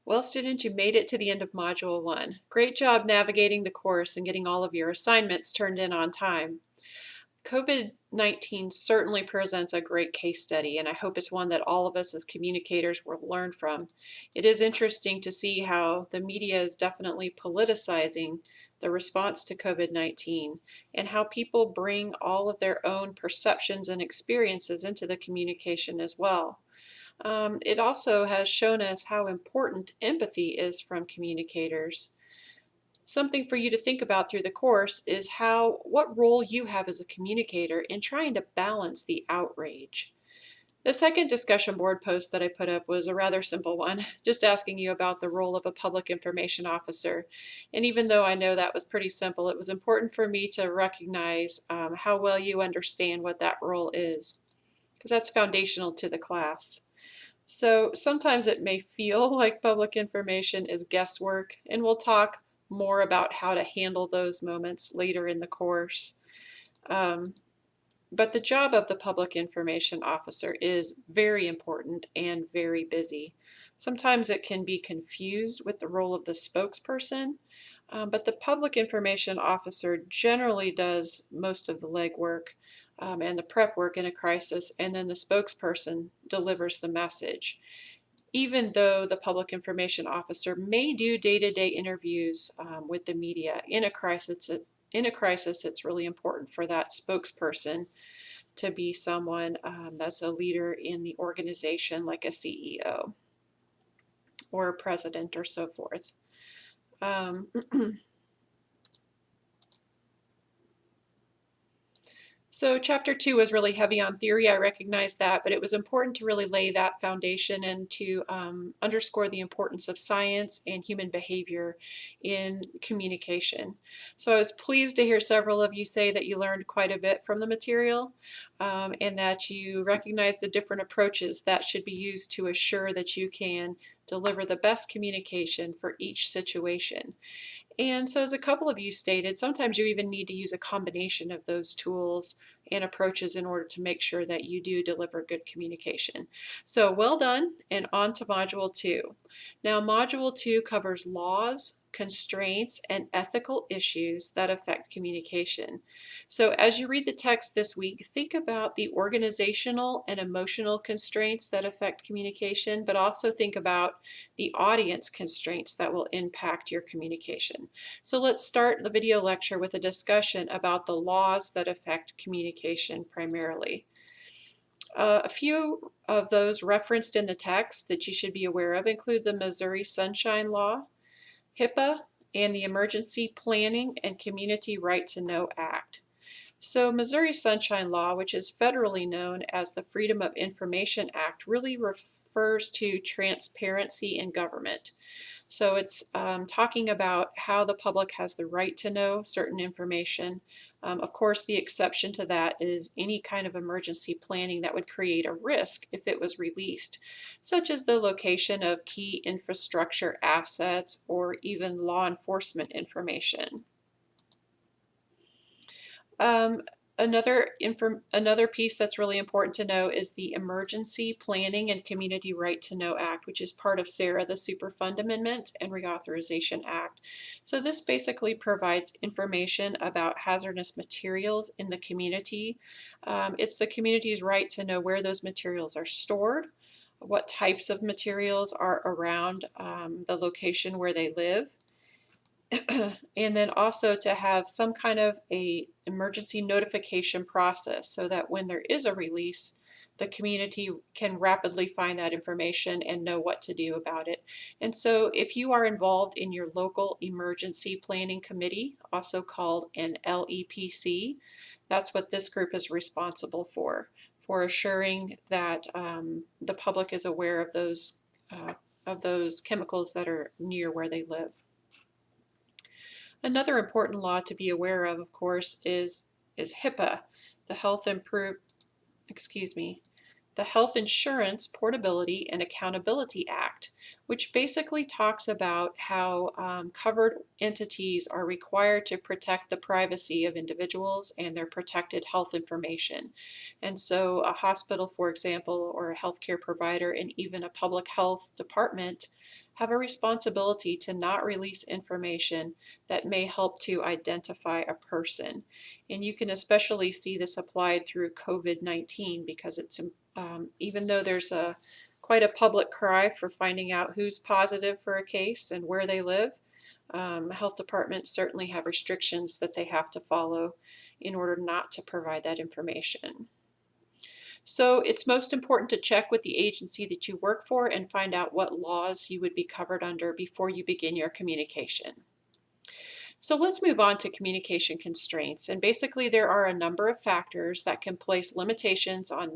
Well, students, you made it to the end of Module 1. Great job navigating the course and getting all of your assignments turned in on time. COVID-19 certainly presents a great case study, and I hope it's one that all of us as communicators will learn from. It is interesting to see how the media is definitely politicizing the response to COVID-19 and how people bring all of their own perceptions and experiences into the communication as well. It also has shown us how important empathy is from communicators. Something for you to think about through the course is what role you have as a communicator in trying to balance the outrage. The second discussion board post that I put up was a rather simple one, just asking you about the role of a public information officer. And even though I know that was pretty simple, it was important for me to recognize how well you understand what that role is, because that's foundational to the class. So sometimes it may feel like public information is guesswork, and we'll talk more about how to handle those moments later in the course. But the job of the public information officer is very important and very busy. Sometimes it can be confused with the role of the spokesperson, but the public information officer generally does most of the legwork and the prep work in a crisis, and then the spokesperson delivers the message. Even though the public information officer may do day-to-day interviews with the media, in a crisis, it's really important for that spokesperson to be someone that's a leader in the organization, like a CEO or a president or so forth. So chapter 2 was really heavy on theory, I recognize that, but it was important to really lay that foundation and to underscore the importance of science and human behavior in communication. So I was pleased to hear several of you say that you learned quite a bit from the material and that you recognize the different approaches that should be used to assure that you can deliver the best communication for each situation. And so as a couple of you stated, sometimes you even need to use a combination of those tools and approaches in order to make sure that you do deliver good communication. So well done, and on to Module 2. Now Module 2 covers laws, constraints, and ethical issues that affect communication. So as you read the text this week, think about the organizational and emotional constraints that affect communication, but also think about the audience constraints that will impact your communication. So let's start the video lecture with a discussion about the laws that affect communication primarily. A few of those referenced in the text that you should be aware of include the Missouri Sunshine Law, HIPAA, and the Emergency Planning and Community Right to Know Act. So Missouri Sunshine Law, which is federally known as the Freedom of Information Act, really refers to transparency in government. So it's talking about how the public has the right to know certain information. Of course, the exception to that is any kind of emergency planning that would create a risk if it was released, such as the location of key infrastructure assets or even law enforcement information. Another piece that's really important to know is the Emergency Planning and Community Right to Know Act, which is part of SARA, the Superfund Amendment and Reauthorization Act. So this basically provides information about hazardous materials in the community. It's the community's right to know where those materials are stored, what types of materials are around the location where they live, and then also to have some kind of a emergency notification process so that when there is a release, the community can rapidly find that information and know what to do about it. And so if you are involved in your local emergency planning committee, also called an LEPC, that's what this group is responsible for assuring that the public is aware of those chemicals that are near where they live. Another important law to be aware of course, is HIPAA, the Health Insurance Portability and Accountability Act, which basically talks about how covered entities are required to protect the privacy of individuals and their protected health information. And so a hospital, for example, or a healthcare provider, and even a public health department have a responsibility to not release information that may help to identify a person. And you can especially see this applied through COVID-19 because it's even though there's quite a public cry for finding out who's positive for a case and where they live, health departments certainly have restrictions that they have to follow in order not to provide that information. So it's most important to check with the agency that you work for and find out what laws you would be covered under before you begin your communication. So let's move on to communication constraints. And basically there are a number of factors that can place limitations on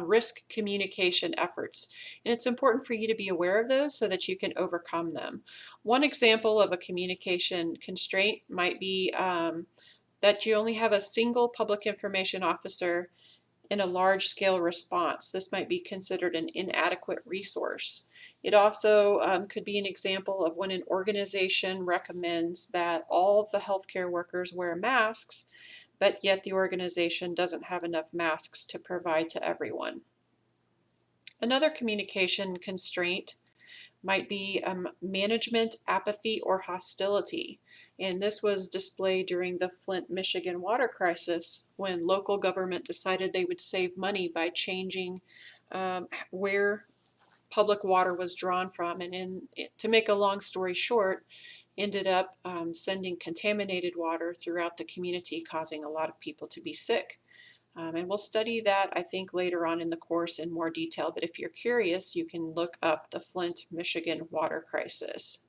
risk communication efforts. And it's important for you to be aware of those so that you can overcome them. One example of a communication constraint might be that you only have a single public information officer in a large-scale response. This might be considered an inadequate resource. It also could be an example of when an organization recommends that all of the healthcare workers wear masks, but yet the organization doesn't have enough masks to provide to everyone. Another communication constraint might be management apathy or hostility. And this was displayed during the Flint, Michigan water crisis when local government decided they would save money by changing where public water was drawn from. And to make a long story short, ended up sending contaminated water throughout the community, causing a lot of people to be sick. And we'll study that, I think, later on in the course in more detail. But if you're curious, you can look up the Flint, Michigan water crisis.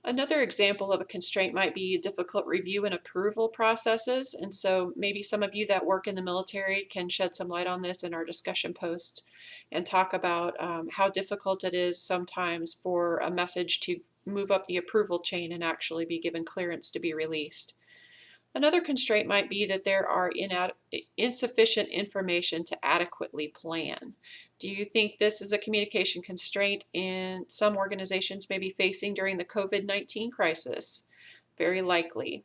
Another example of a constraint might be difficult review and approval processes. And so maybe some of you that work in the military can shed some light on this in our discussion post and talk about how difficult it is sometimes for a message to move up the approval chain and actually be given clearance to be released. Another constraint might be that there are insufficient information to adequately plan. Do you think this is a communication constraint in some organizations may be facing during the COVID-19 crisis? Very likely.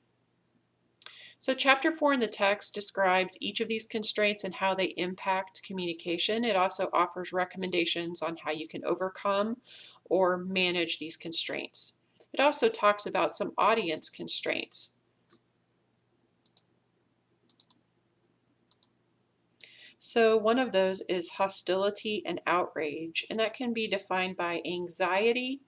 So chapter 4 in the text describes each of these constraints and how they impact communication. It also offers recommendations on how you can overcome or manage these constraints. It also talks about some audience constraints. So one of those is hostility and outrage, and that can be defined by anxiety,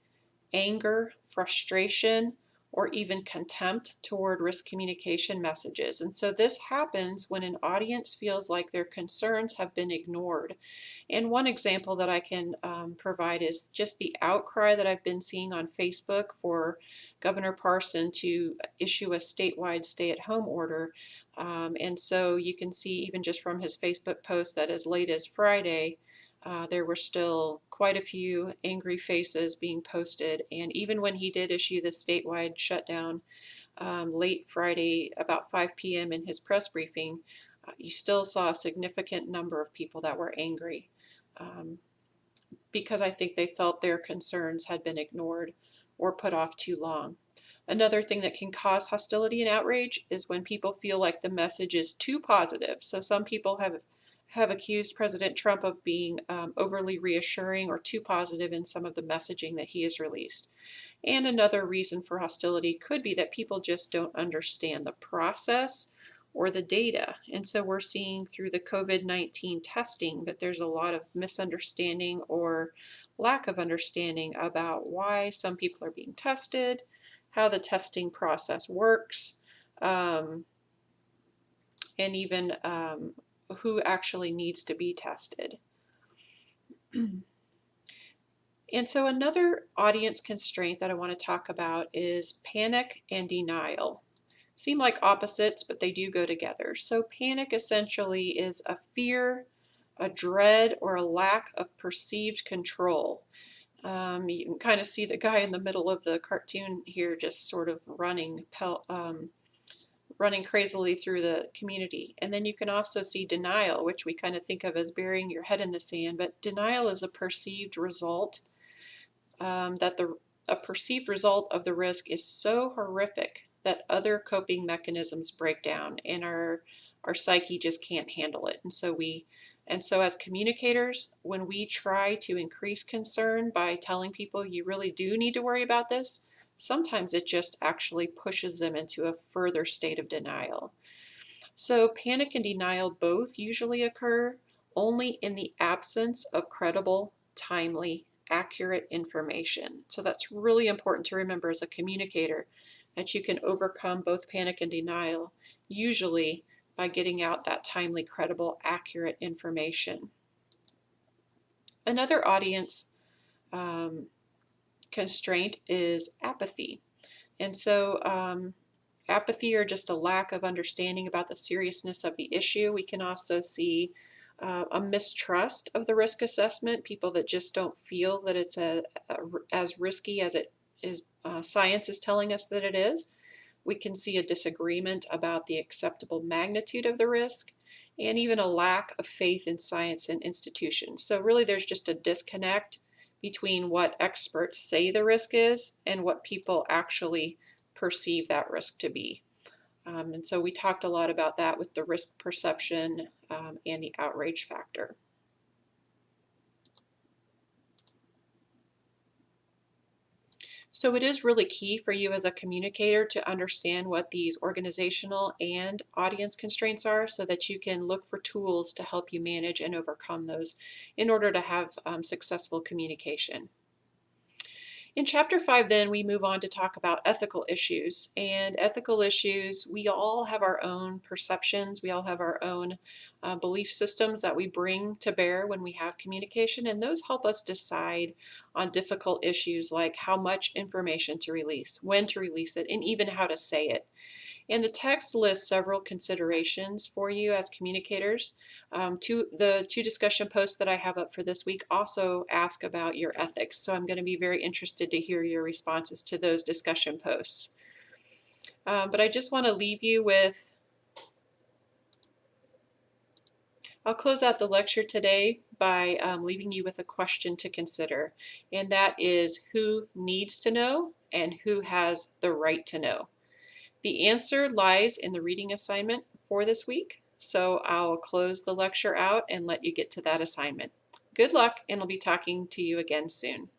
anger, frustration, or even contempt toward risk communication messages. And so this happens when an audience feels like their concerns have been ignored. And one example that I can provide is just the outcry that I've been seeing on Facebook for Governor Parson to issue a statewide stay-at-home order. And so you can see even just from his Facebook post that as late as Friday, there were still quite a few angry faces being posted. And even when he did issue the statewide shutdown late Friday, about 5 p.m. in his press briefing, you still saw a significant number of people that were angry because I think they felt their concerns had been ignored or put off too long. Another thing that can cause hostility and outrage is when people feel like the message is too positive. So some people have accused President Trump of being overly reassuring or too positive in some of the messaging that he has released. And another reason for hostility could be that people just don't understand the process or the data. And so we're seeing through the COVID-19 testing that there's a lot of misunderstanding or lack of understanding about why some people are being tested, how the testing process works, and even who actually needs to be tested. And so another audience constraint that I want to talk about is panic and denial. Seem like opposites, but they do go together. So panic essentially is a fear, a dread, or a lack of perceived control. You can kind of see the guy in the middle of the cartoon here just sort of running, running crazily through the community. And then you can also see denial, which we kind of think of as burying your head in the sand, but denial is a perceived result, a perceived result of the risk is so horrific that other coping mechanisms break down and our psyche just can't handle it. And so as communicators, when we try to increase concern by telling people you really do need to worry about this, sometimes it just actually pushes them into a further state of denial. So panic and denial both usually occur only in the absence of credible, timely, accurate information. So that's really important to remember as a communicator, that you can overcome both panic and denial, usually by getting out that timely, credible, accurate information. Another audience constraint is apathy. And so apathy or just a lack of understanding about the seriousnis of the issue. We can also see a mistrust of the risk assessment, people that just don't feel that it's as risky as it is, science is telling us that it is. We can see a disagreement about the acceptable magnitude of the risk, and even a lack of faith in science and institutions. So really there's just a disconnect between what experts say the risk is and what people actually perceive that risk to be. And so we talked a lot about that with the risk perception and the outrage factor. So it is really key for you as a communicator to understand what these organizational and audience constraints are so that you can look for tools to help you manage and overcome those in order to have successful communication. In Chapter 5, then, we move on to talk about ethical issues. And ethical issues, we all have our own perceptions. We all have our own belief systems that we bring to bear when we have communication. And those help us decide on difficult issues like how much information to release, when to release it, and even how to say it. And the text lists several considerations for you as communicators. The two discussion posts that I have up for this week also ask about your ethics. So I'm going to be very interested to hear your responses to those discussion posts. But I just want to leave you with, I'll close out the lecture today by leaving you with a question to consider. And that is, who needs to know and who has the right to know? The answer lies in the reading assignment for this week, so I'll close the lecture out and let you get to that assignment. Good luck, and I'll be talking to you again soon.